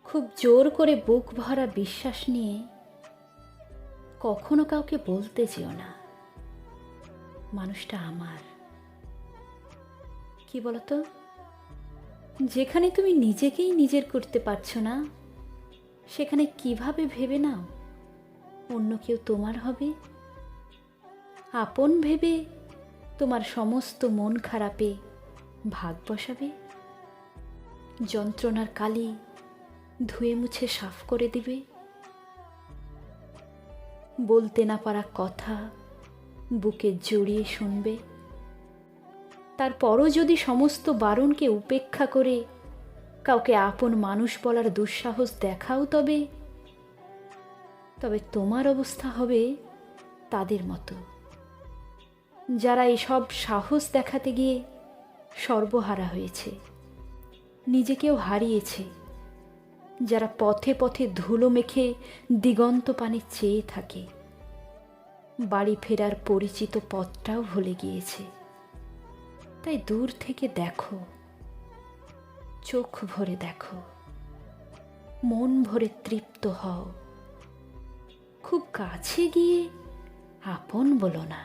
খুব জোর করে বুক ভরা বিশ্বাস নিয়ে কখনো কাউকে বলতে যেও না মানুষটা আমার। কি বলতো, যেখানে তুমি নিজেকেই নিজের করতে পারছো না, সেখানে কিভাবে ভেবে নাও অন্য কেউ তোমার হবে? আপন ভেবে তোমার সমস্ত মন খারাপে ভাগ বসাবে, যন্ত্রণার কালি ধুয়ে মুছে সাফ করে দিবে। বলতে না পারা কথা বুকে জড়িয়ে শুনবে, তারপরও যদি সমস্ত বারণকে উপেক্ষা করে কাউকে আপন মানুষ বলার দুঃসাহস দেখাও, তবে তোমার অবস্থা হবে তাদের মতো, যারা এসব সাহস দেখাতে গিয়ে সর্বহারা হয়েছে, নিজেকেও হারিয়েছে, যারা পথে পথে ধুলো মেখে দিগন্ত পানে চেয়ে থাকে, বাড়ি ফেরার পরিচিত পথটাও ভুলে গিয়েছে। তাই দূর থেকে দেখো, চোখ ভরে দেখো, মন ভরে তৃপ্ত হও, খুব কাছে গিয়ে আপন বলো না।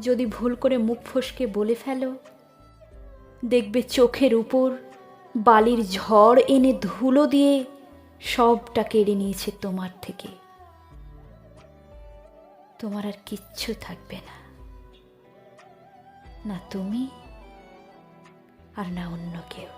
যদি ভুল করে মুখ ফসকে বলে ফেলো, দেখবে চোখের উপর বালির ঝড় এনে ধুলো দিয়ে সবটা কেড়ে নিয়েছে তোমার থেকে। তোমার আর কিচ্ছু থাকবে না, না তুমি আর না অন্য কেউ।